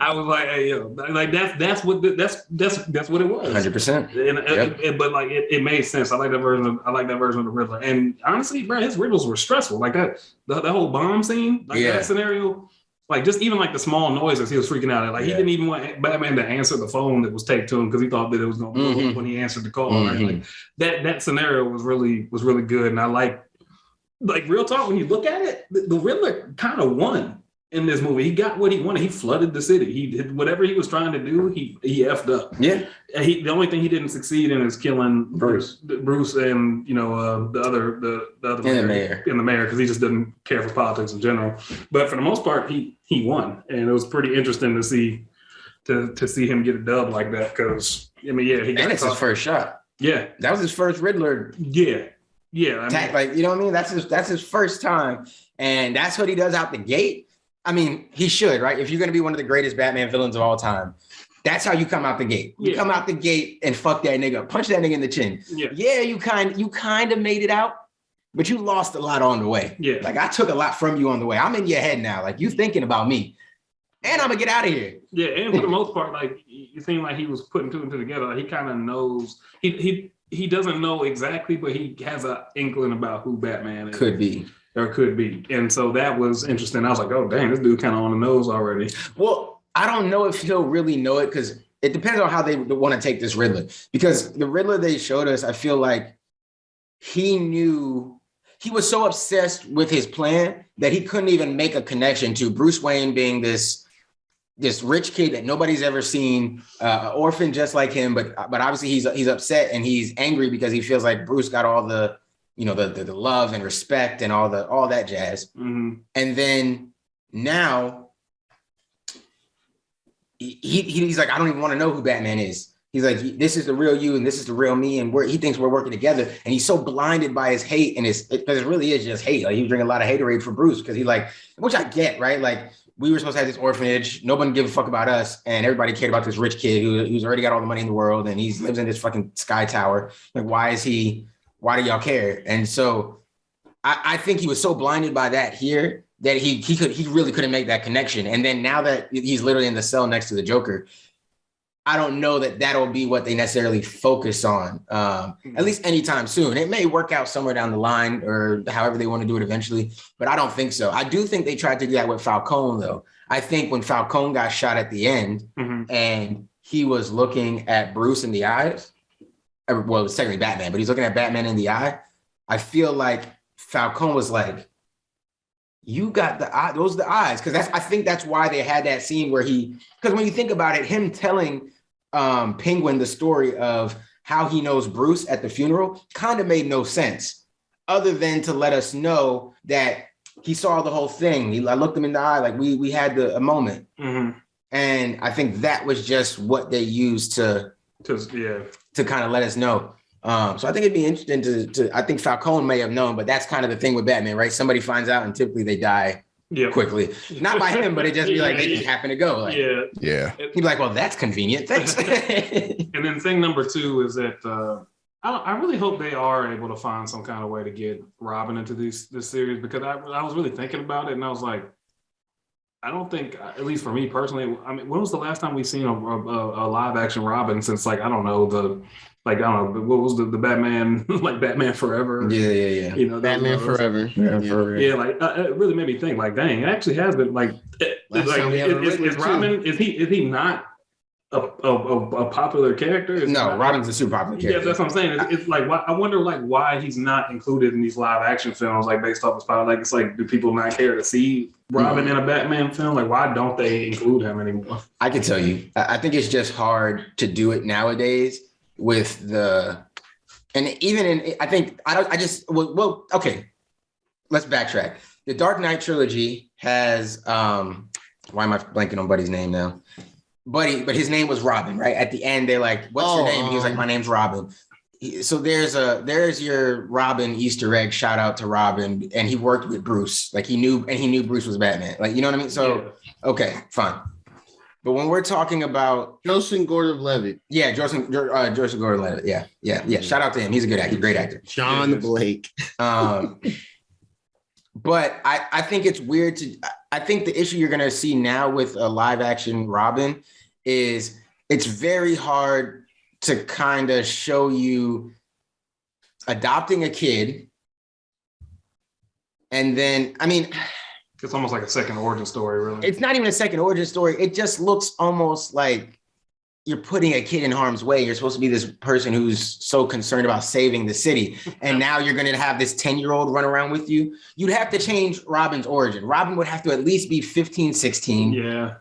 I was like, "Hey, yo, like that's what it was." 100%. But like it made sense. I like that version of the Riddler. And honestly, bro, his riddles were stressful. Like that, the whole bomb scene, like that scenario. Like just even like the small noises, he was freaking out at. Like he didn't even want Batman to answer the phone that was taped to him because he thought that it was going to blow up when he answered the call. Right? Like that scenario was really good, and I like real talk. When you look at it, the Riddler kind of won in this movie. He got what he wanted. He flooded the city. He did whatever he was trying to do. He effed up. Yeah. And the only thing he didn't succeed in is killing Bruce and the other mayor and the mayor because he just didn't care for politics in general. But for the most part, he won, and it was pretty interesting to see him get a dub like that because he got his first shot. Yeah, that was his first Riddler. Yeah. Attack, like you know what I mean. That's his first time, and that's what he does out the gate. I mean, he should, right? If you're going to be one of the greatest Batman villains of all time, that's how you come out the gate. You come out the gate and fuck that nigga, punch that nigga in the chin. Yeah, you kind of made it out, but you lost a lot on the way. Yeah, like I took a lot from you on the way. I'm in your head now. Like you thinking about me, and I'm gonna get out of here. Yeah, and for the most part, like it seemed like he was putting two and two together. Like, he kind of knows. He doesn't know exactly, but he has an inkling about who Batman is. Could be. And so that was interesting. I was like, oh, dang, this dude kind of on the nose already. Well, I don't know if he'll really know it because it depends on how they want to take this Riddler. Because the Riddler they showed us, I feel like he knew he was so obsessed with his plan that he couldn't even make a connection to Bruce Wayne being this rich kid that nobody's ever seen, an orphan just like him. But obviously he's upset and he's angry because he feels like Bruce got all the the love and respect and all that jazz. And then now he's like, I don't even want to know who Batman is. He's like, this is the real you and this is the real me. And he thinks we're working together. And he's so blinded by his hate and because it really is just hate. Like he was drinking a lot of haterade for Bruce because which I get, right? Like we were supposed to have this orphanage. Nobody gave a fuck about us. And everybody cared about this rich kid who's already got all the money in the world. And he lives in this fucking sky tower. Like, why do y'all care? And so I think he was so blinded by that here that he really couldn't make that connection. And then now that he's literally in the cell next to the Joker, I don't know that that'll be what they necessarily focus on, at least anytime soon. It may work out somewhere down the line or however they want to do it eventually, but I don't think so. I do think they tried to do that with Falcone, though. I think when Falcone got shot at the end and he was looking at Bruce in the eyes, well, it's technically Batman, but he's looking at Batman in the eye. I feel like Falcone was like, you got the eye, those are the eyes. Because I think that's why they had that scene where because when you think about it, him telling Penguin the story of how he knows Bruce at the funeral kind of made no sense other than to let us know that he saw the whole thing. I looked him in the eye, like we had a moment. And I think that was just what they used to kind of let us know. So I think it'd be interesting I think Falcone may have known, but that's kind of the thing with Batman, right? Somebody finds out and typically they die quickly. Not by him, but it just be like, they just happen to go. Like, he'd be like, well, that's convenient. Thanks. And then thing number two is that I really hope they are able to find some kind of way to get Robin into this series because I was really thinking about it and I was like, I don't think, at least for me personally, I mean, when was the last time we seen a live action Robin since like, I don't know, what was the Batman, like Batman Forever? Yeah. You know, Batman Forever. Yeah, like it really made me think, like, dang, it actually has been like, is Robin, is he not a popular character? Robin's a super popular character. Yeah, that's what I'm saying. It's like, I wonder like why he's not included in these live action films, like based off his power. Like, it's like, do people not care to see Robin in a Batman film? Like, why don't they include him anymore? I can tell you, I think it's just hard to do it nowadays with okay, let's backtrack. The Dark Knight trilogy has, why am I blanking on Buddy's name now? Buddy, but his name was Robin, right? At the end, they're like, "What's your name?" He was like, "My name's Robin." So there's your Robin Easter egg. Shout out to Robin, and he worked with Bruce. Like he knew Bruce was Batman. Like, you know what I mean? So okay, fine. But when we're talking about Joseph Gordon-Levitt, Joseph Gordon-Levitt, yeah. Shout out to him. He's a good actor, great actor. John Blake. But I think it's weird I think the issue you're gonna see now with a live action Robin is it's very hard to kind of show you adopting a kid. And then, I mean, it's almost like a second origin story, really. It's not even a second origin story. It just looks almost like you're putting a kid in harm's way. You're supposed to be this person who's so concerned about saving the city. And now you're going to have this 10-year-old run around with you. You'd have to change Robin's origin. Robin would have to at least be 15, 16. Yeah.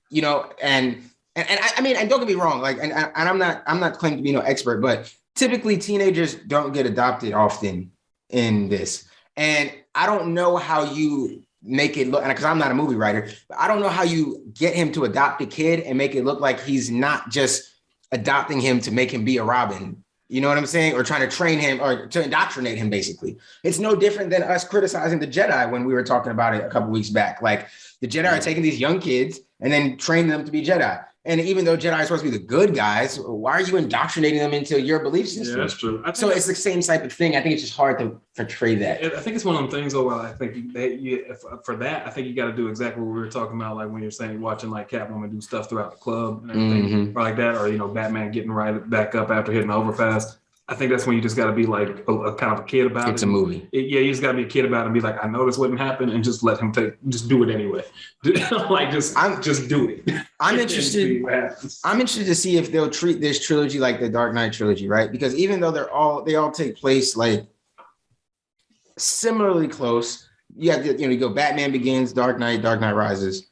You know, and I mean, and don't get me wrong, like, and I'm not claiming to be no expert, but typically teenagers don't get adopted often in this. And I don't know how you make it look, and because I'm not a movie writer, but I don't know how you get him to adopt a kid and make it look like he's not just adopting him to make him be a Robin. You know what I'm saying? Or trying to train him or to indoctrinate him, basically. It's no different than us criticizing the Jedi when we were talking about it a couple weeks back. Like, the Jedi are taking these young kids and then training them to be Jedi. And even though Jedi are supposed to be the good guys, why are you indoctrinating them into your belief system? Yeah, that's true. So it's the same type of thing. I think it's just hard to portray that. I think it's one of them things, though, where I think for that, I think you got to do exactly what we were talking about, like when you're saying watching like Catwoman do stuff throughout the club and everything, or like that, or, you know, Batman getting right back up after hitting the overpass. I think that's when you just got to be like a kind of a kid about it. It's a movie. You just got to be a kid about it and be like, I know this wouldn't happen, and just let him just do it anyway. Like just do it. I'm interested. I'm interested to see if they'll treat this trilogy like the Dark Knight trilogy, right? Because even though they all take place like similarly close, you go Batman Begins, Dark Knight Rises.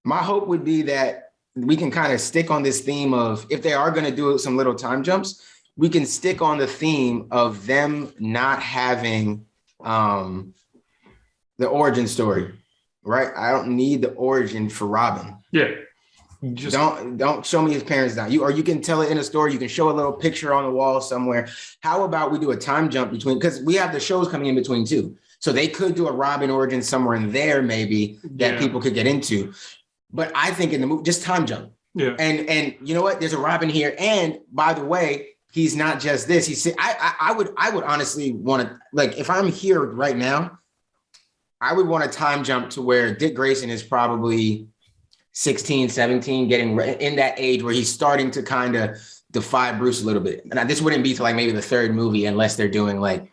My hope would be that we can kind of stick on this theme of, if they are going to do some little time jumps, we can stick on the theme of them not having the origin story, right? I don't need the origin for Robin. Yeah. Don't show me his parents down. You can tell it in a story. You can show a little picture on the wall somewhere. How about we do a time jump between, because we have the shows coming in between too. So they could do a Robin origin somewhere in there maybe that people could get into. But I think in the movie, just time jump. Yeah. And you know what? There's a Robin here. And by the way, he's not just this. I would honestly want to, like, if I'm here right now, I would want a time jump to where Dick Grayson is probably 16, 17, getting in that age where he's starting to kind of defy Bruce a little bit. And this wouldn't be to like maybe the third movie unless they're doing like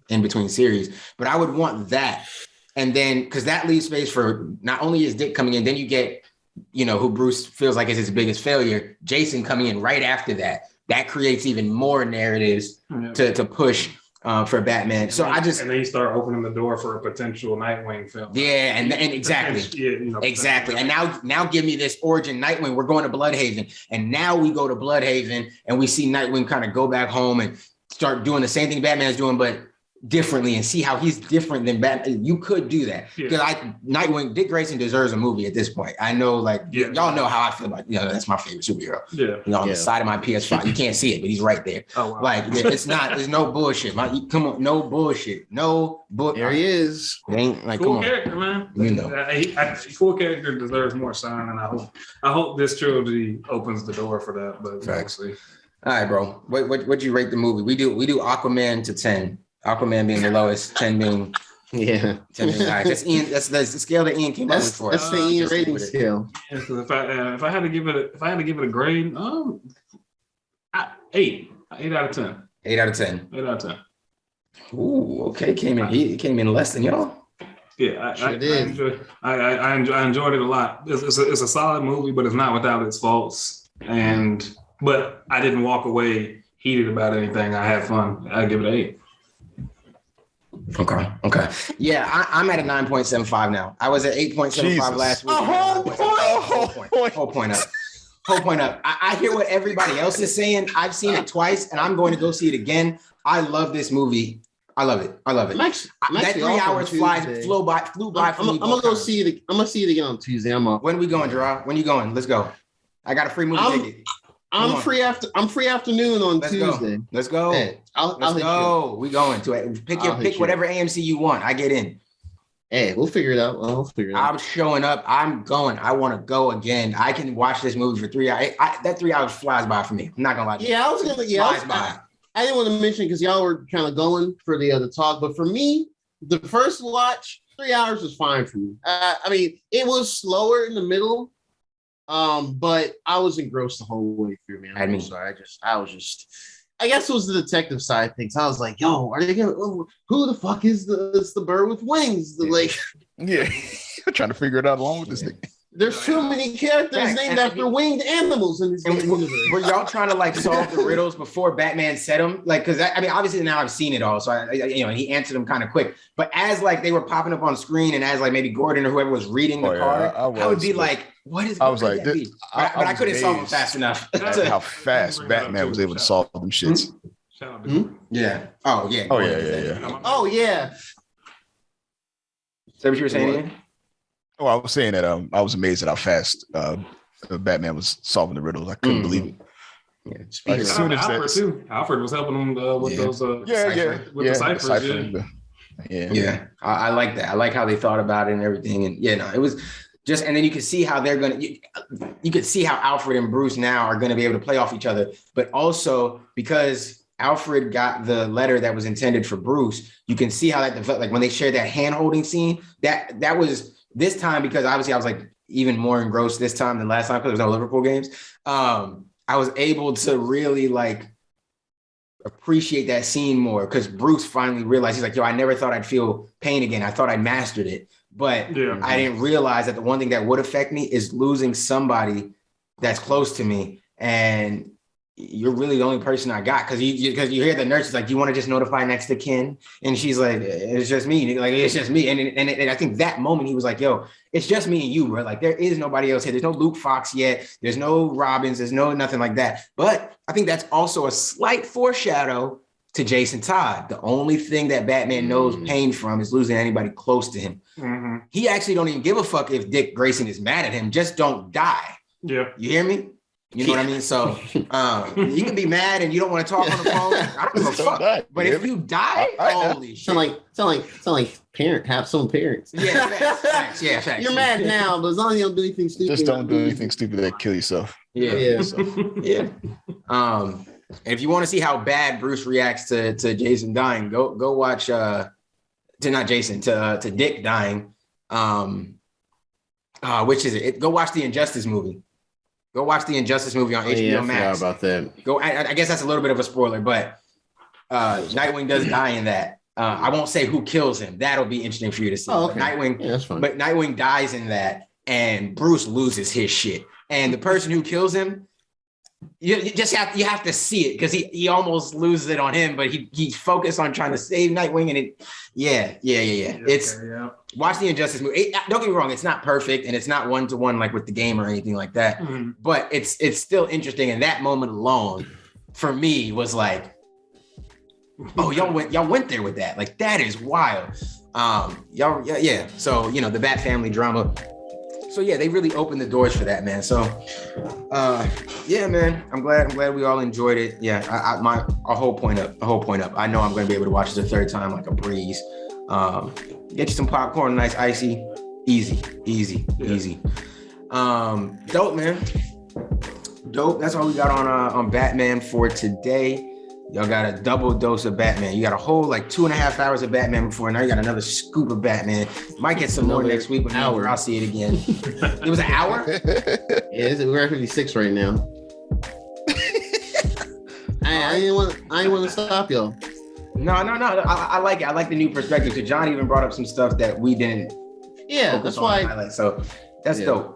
in between series, but I would want that. And then, because that leaves space for not only is Dick coming in, then you get, you know, who Bruce feels like is his biggest failure, Jason coming in right after that. That creates even more narratives to push for Batman. So and then you start opening the door for a potential Nightwing film. Yeah, and exactly, exactly. And now give me this origin Nightwing. We're going to Bloodhaven, and now we go to Bloodhaven, and we see Nightwing kind of go back home and start doing the same thing Batman's doing, but differently, and see how he's different than Batman. You could do that because Nightwing, Dick Grayson deserves a movie at this point. I know, like y'all know how I feel about. That's my favorite superhero. Yeah, on the side of my PS5, you can't see it, but he's right there. Oh, wow. Like it's not. There's no bullshit. Come on, no bullshit. There he is. Ain't like cool character, man. You know, cool character deserves more shine, and I hope this trilogy opens the door for that. But actually, all right, bro. What'd you rate the movie? We do Aquaman to 10. Aquaman being the lowest, 10 being Yeah. 10 million eyes. That's Ian. That's the scale that Ian came up with for us. That's the Ian rating scale. Yeah, if I had to give it a grade, 8 out of 10. 8 out of 10. 8 out of 10. Ooh, okay. He came in less than y'all. Yeah, Sure I did. I enjoyed it a lot. It's a solid movie, but it's not without its faults. But I didn't walk away heated about anything. I had fun. I give it an 8. Okay. Yeah, I'm at a 9.75 now. I was at 8.75 last week. Whole point up. I hear what everybody else is saying. I've seen it twice, and I'm going to go see it again. I love this movie. I love it. That 3 hours flew by for me. I'm gonna go see it. I'm gonna see it again on Tuesday. I'm off. When are we going, Gerard? When you going? Let's go. I got a free movie ticket. I'm free afternoon on Tuesday. Let's go. Hey, Let's go. We going to it. Pick whatever AMC you want. I get in. Hey, we'll figure it out. I'm showing up. I'm going. I want to go again. I can watch this movie for 3 hours. That 3 hours flies by for me. I'm not gonna lie to you. Yeah, I was gonna. Yeah, I didn't want to mention because y'all were kind of going for the other talk, but for me, the first watch, 3 hours was fine for me. I mean, it was slower in the middle, but I was engrossed the whole way through, man. I guess it was the detective side of things. I was like, yo, are they gonna? Who the fuck is the bird with wings? Yeah, trying to figure it out along with this thing. There's too many characters named after winged animals in this universe. Were y'all trying to solve the riddles before Batman said them? Because obviously now I've seen it all, so he answered them kind of quick. But as they were popping up on screen, and as maybe Gordon or whoever was reading the card, I would be like, "What is?" I was like, but I couldn't solve them fast enough. How fast Batman was able to solve them shits. Yeah. Oh yeah. Oh yeah. Is that what you were saying, Ian? Oh, I was saying that I was amazed at how fast Batman was solving the riddles. I couldn't believe it. Yeah, as soon as Alfred too. Alfred was helping him with those the ciphers. Yeah. I like that. I like how they thought about it and everything. And it was just, and then you can see how they're gonna. You could see how Alfred and Bruce now are going to be able to play off each other, but also because Alfred got the letter that was intended for Bruce, you can see how that developed. Like when they shared that hand holding scene, that was. This time, because obviously I was even more engrossed this time than last time because there was no Liverpool games. I was able to really appreciate that scene more because Bruce finally realized, he's like, yo, I never thought I'd feel pain again. I thought I mastered it. But I didn't realize that the one thing that would affect me is losing somebody that's close to me. And you're really the only person I got, because you hear the nurse is like, you want to just notify next of kin? And she's like, it's just me. It's just me. And I think that moment he was like, yo, it's just me and you, bro. There is nobody else here. There's no Luke Fox yet. There's no Robbins. There's nothing like that. But I think that's also a slight foreshadow to Jason Todd. The only thing that Batman knows pain from is losing anybody close to him. Mm-hmm. He actually don't even give a fuck if Dick Grayson is mad at him. Just don't die. Yeah. You hear me? You know what I mean? So you can be mad and you don't want to talk on the phone. I don't give a fuck. But if you die, holy shit. Sound like have some parents. Yeah, facts. Yeah, facts. You're mad now, but as long as you don't do anything stupid. Just don't do anything stupid that kill yourself. Yeah. And if you want to see how bad Bruce reacts to Jason dying, go watch to Dick dying. Which is it? Go watch the Injustice movie. Go watch the Injustice movie on HBO Max. About that. I guess that's a little bit of a spoiler, but Nightwing does die in that. I won't say who kills him. That'll be interesting for you to see. Oh, okay. Nightwing, that's fine. But Nightwing dies in that, and Bruce loses his shit. And the person who kills him, you have to see it, because he almost loses it on him, but he's focused on trying to save Nightwing, and watch the Injustice movie. Don't get me wrong, it's not perfect and it's not one-to-one like with the game or anything like that, but it's still interesting. And that moment alone for me was like, oh, y'all went there with that. Like, that is wild. So the Bat family drama. So yeah, they really opened the doors for that, man. So man, I'm glad we all enjoyed it. Yeah, a whole point up. I know I'm going to be able to watch it a third time like a breeze. Get you some popcorn, nice icy, easy. Dope, man. Dope. That's all we got on Batman for today. Y'all got a double dose of Batman. You got a whole like 2.5 hours of Batman before. Now you got another scoop of Batman. Might get some more next week, but I'll see it again. It was an hour? Yeah, we're at 56 right now. I didn't want to stop y'all. No. I like it. I like the new perspective. So John even brought up some stuff that we didn't. Yeah, that's why. Highlight. So that's dope.